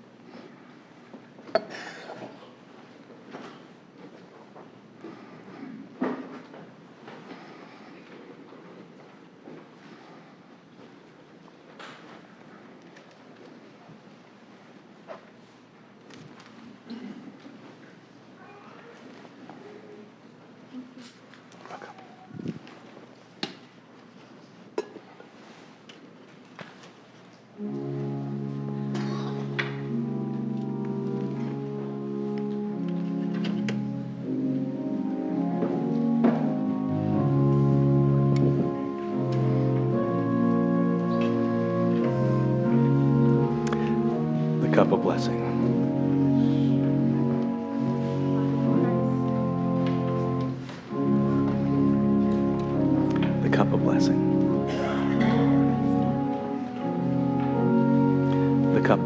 The cup of blessing. The cup of blessing. The cup.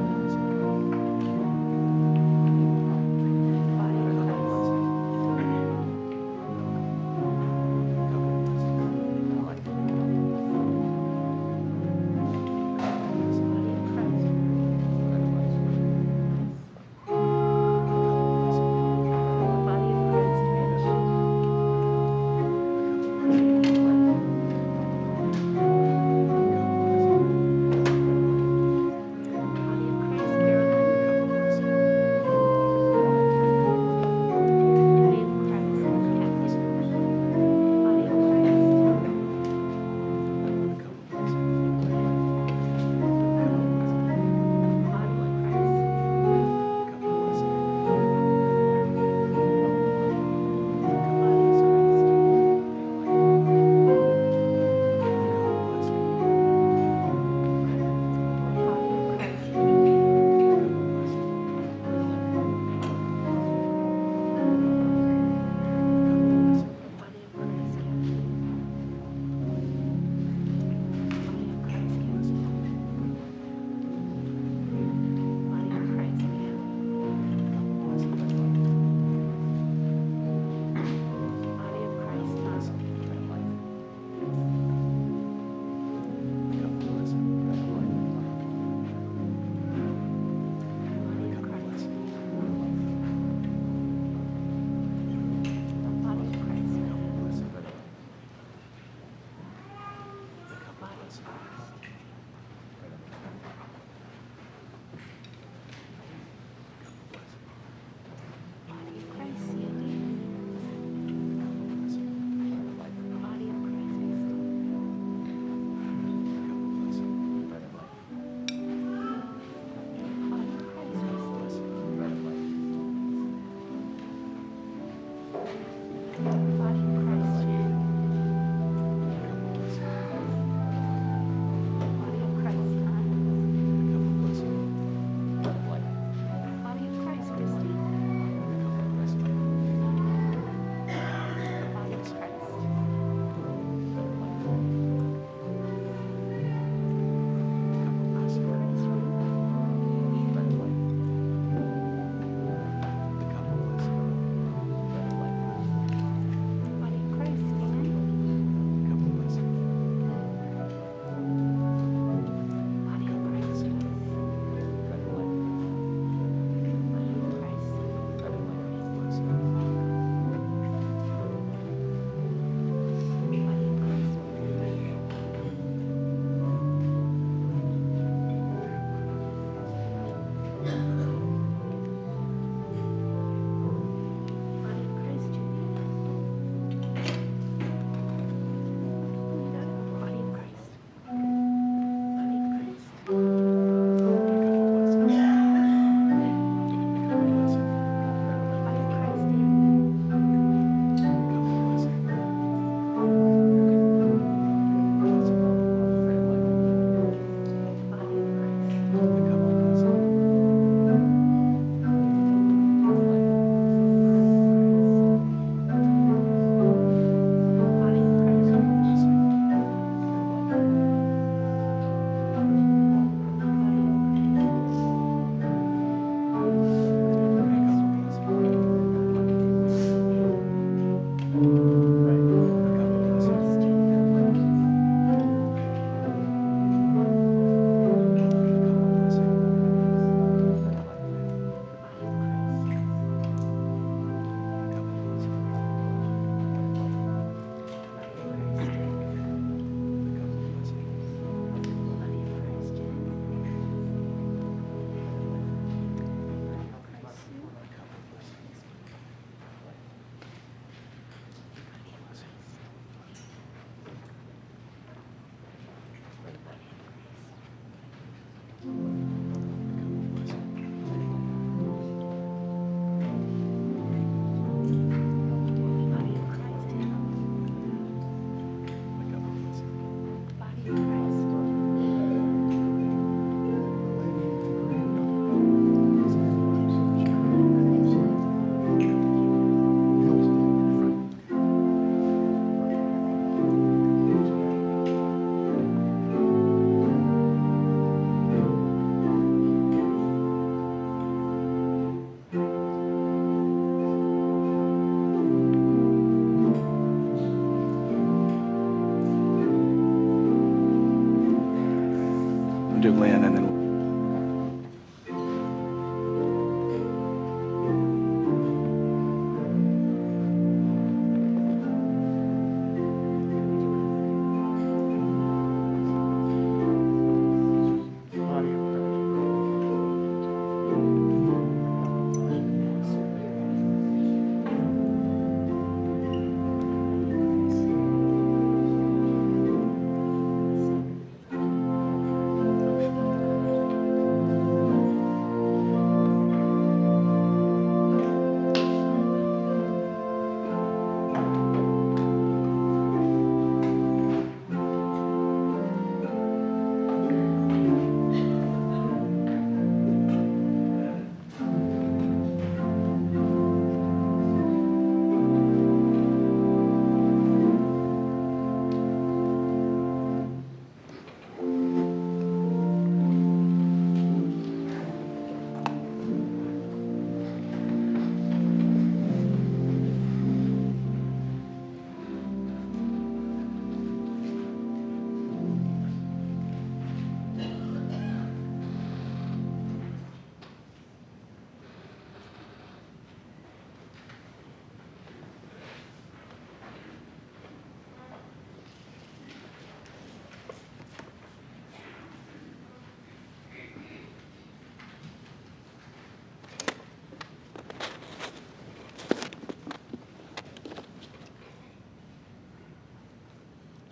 do Lynn, and then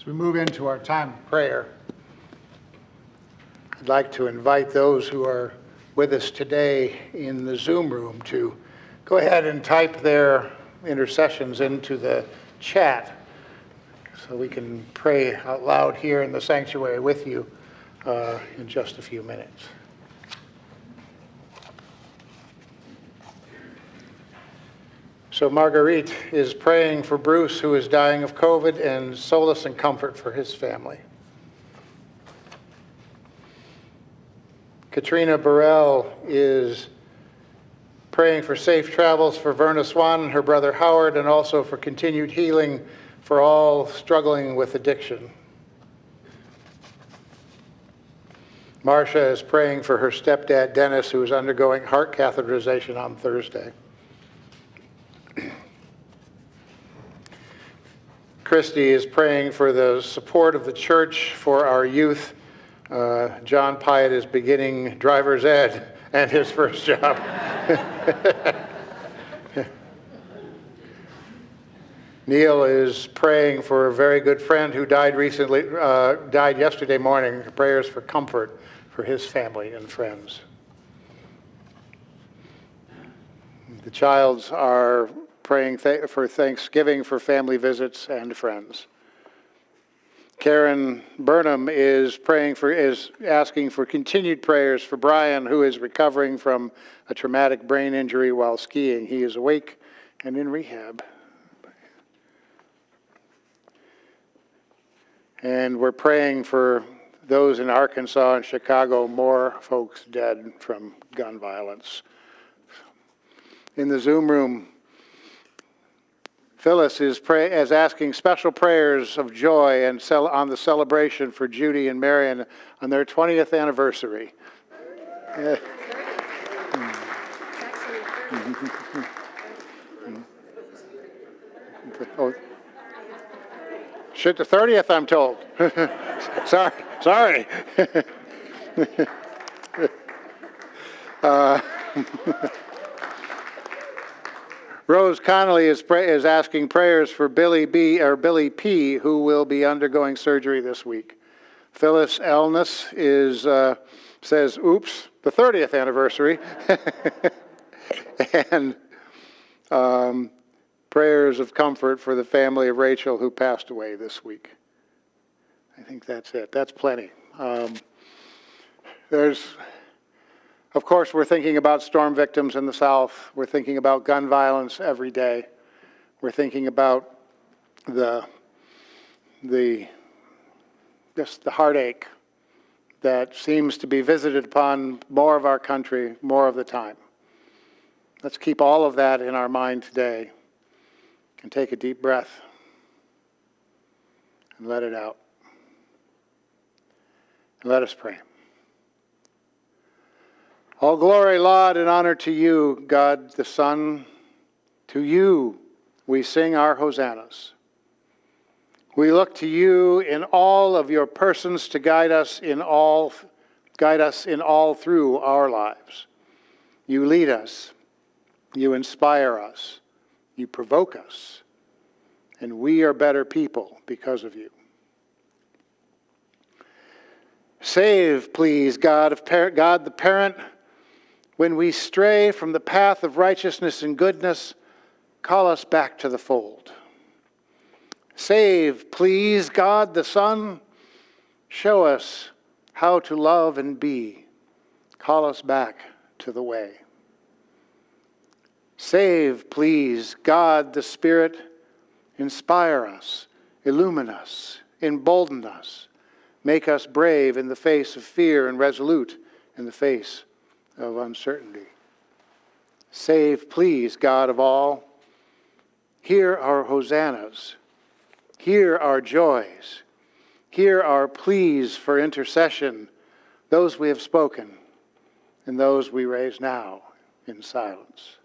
As we move into our time of prayer, I'd like to invite those who are with us today in the Zoom room to go ahead and type their intercessions into the chat so we can pray out loud here in the sanctuary with you in just a few minutes. So Marguerite is praying for Bruce, who is dying of COVID, and solace and comfort for his family. Katrina Burrell is praying for safe travels for Verna Swan and her brother Howard, and also for continued healing for all struggling with addiction. Marcia is praying for her stepdad Dennis, who is undergoing heart catheterization on Thursday. Christy is praying for the support of the church for our youth. John Pyatt is beginning driver's ed and his first job. Neil is praying for a very good friend who died yesterday morning. Prayers for comfort for his family and friends. The Childs are praying for Thanksgiving for family visits and friends. Karen Burnham is asking for continued prayers for Brian, who is recovering from a traumatic brain injury while skiing. He is awake and in rehab. And we're praying for those in Arkansas and Chicago, more folks dead from gun violence. In the Zoom room, Phyllis is asking special prayers of joy and on the celebration for Judy and Marion on their 20th anniversary. Oh, shit, the 30th, I'm told. Sorry. Rose Connolly is asking prayers for Billy P, who will be undergoing surgery this week. Phyllis Elness says, oops, the 30th anniversary. And prayers of comfort for the family of Rachel, who passed away this week. I think that's it. That's plenty. Of course, we're thinking about storm victims in the South. We're thinking about gun violence every day. We're thinking about just the heartache that seems to be visited upon more of our country more of the time. Let's keep all of that in our mind today and take a deep breath and let it out. And let us pray. All glory, laud, and honor to you, God the Son. To you we sing our hosannas. We look to you in all of your persons to guide us in all through our lives. You lead us, you inspire us, you provoke us, and we are better people because of you. Save, please, God the Parent, when we stray from the path of righteousness and goodness, call us back to the fold. Save, please, God the Son, show us how to love and be, call us back to the way. Save, please, God the Spirit, inspire us, illumine us, embolden us, make us brave in the face of fear and resolute in the face of uncertainty. Save, please, God of all. Hear our hosannas. Hear our joys. Hear our pleas for intercession, those we have spoken and those we raise now in silence.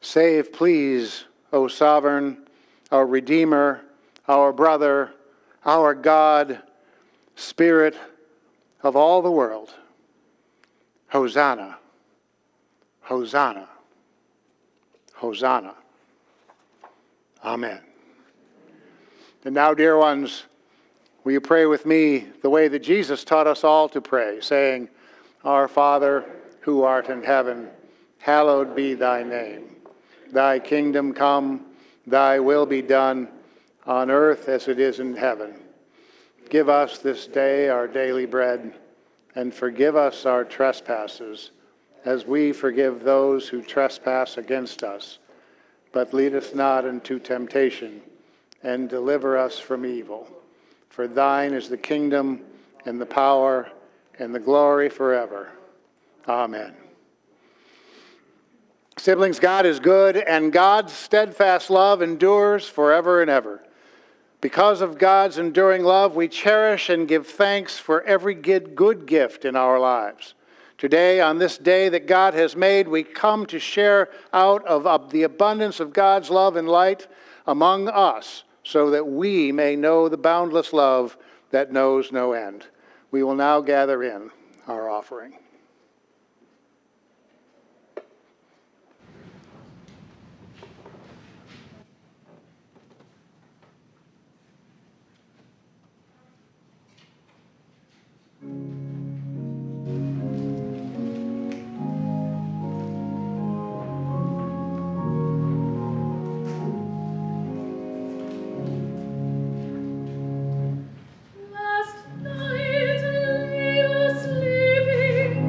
Save, please, O Sovereign, our Redeemer, our brother, our God, Spirit of all the world. Hosanna, Hosanna, Hosanna. Amen. And now, dear ones, will you pray with me the way that Jesus taught us all to pray, saying, Our Father, who art in heaven, hallowed be thy name. Thy kingdom come, thy will be done, on earth as it is in heaven. Give us this day our daily bread, and forgive us our trespasses, as we forgive those who trespass against us. But lead us not into temptation, and deliver us from evil. For thine is the kingdom, and the power, and the glory forever. Amen. Siblings, God is good, and God's steadfast love endures forever and ever. Because of God's enduring love, we cherish and give thanks for every good gift in our lives. Today, on this day that God has made, we come to share out of the abundance of God's love and light among us, so that we may know the boundless love that knows no end. We will now gather in our offering. Last night lay you sleeping.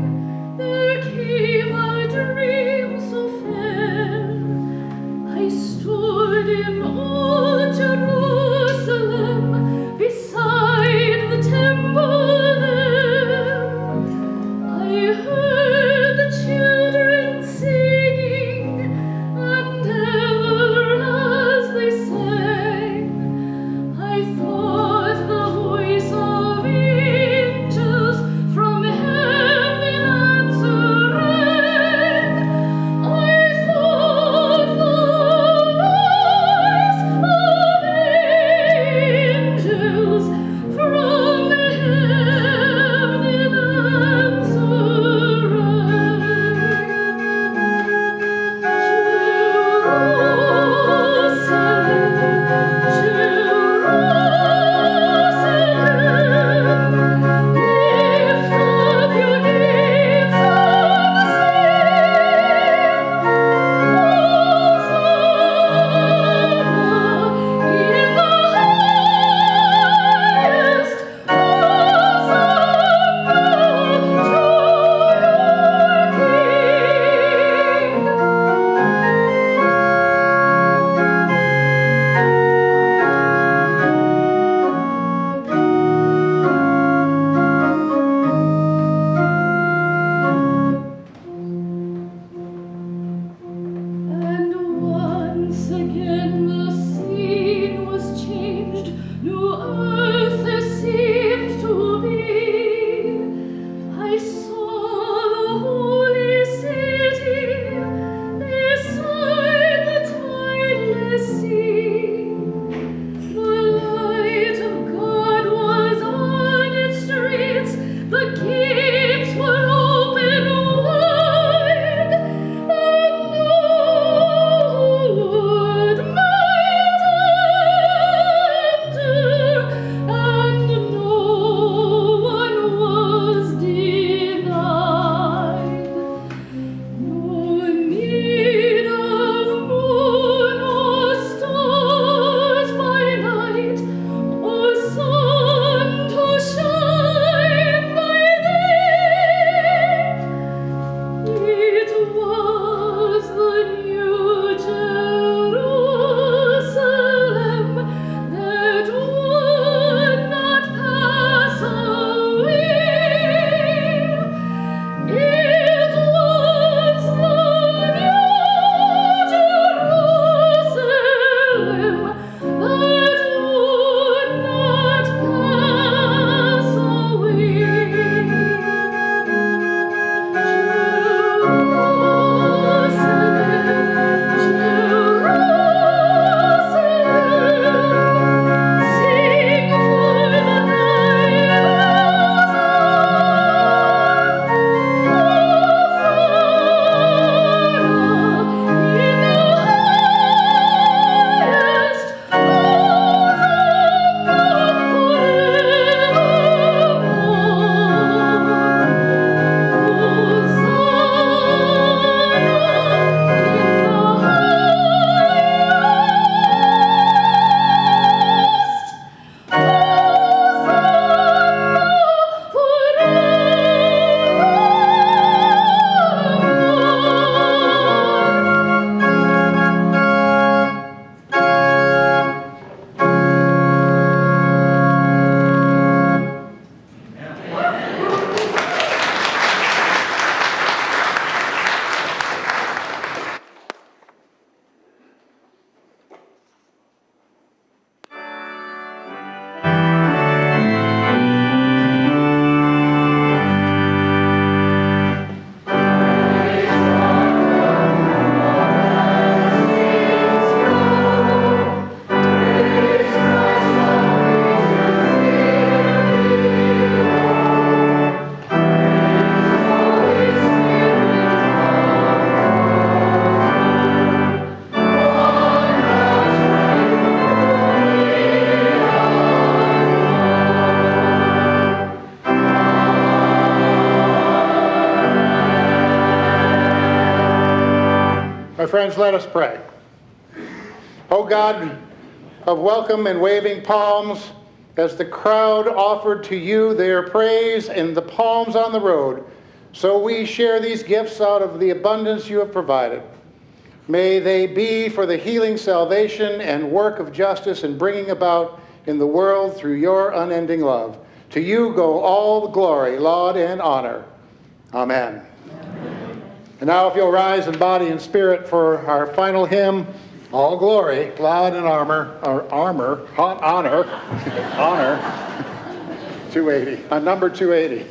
My friends, let us pray. O God of welcome and waving palms, as the crowd offered to you their praise in the palms on the road, so we share these gifts out of the abundance you have provided. May they be for the healing, salvation, and work of justice in bringing about in the world through your unending love. To you go all the glory, laud, and honor. Amen. And now if you'll rise in body and spirit for our final hymn, All Glory, Laud, and Honor, 280, on number 280.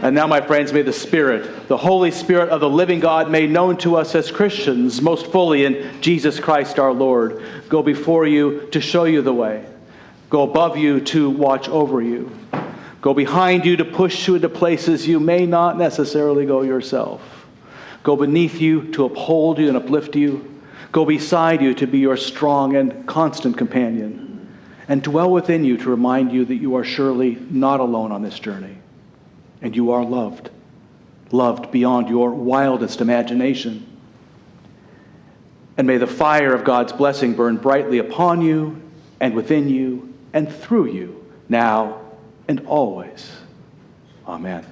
And now, my friends, may the Spirit, the Holy Spirit of the living God, made known to us as Christians most fully in Jesus Christ our Lord, go before you to show you the way, go above you to watch over you, go behind you to push you into places you may not necessarily go yourself, go beneath you to uphold you and uplift you, go beside you to be your strong and constant companion. and dwell within you to remind you that you are surely not alone on this journey, and you are loved, loved beyond your wildest imagination. And may the fire of God's blessing burn brightly upon you and within you and through you, now and always. Amen.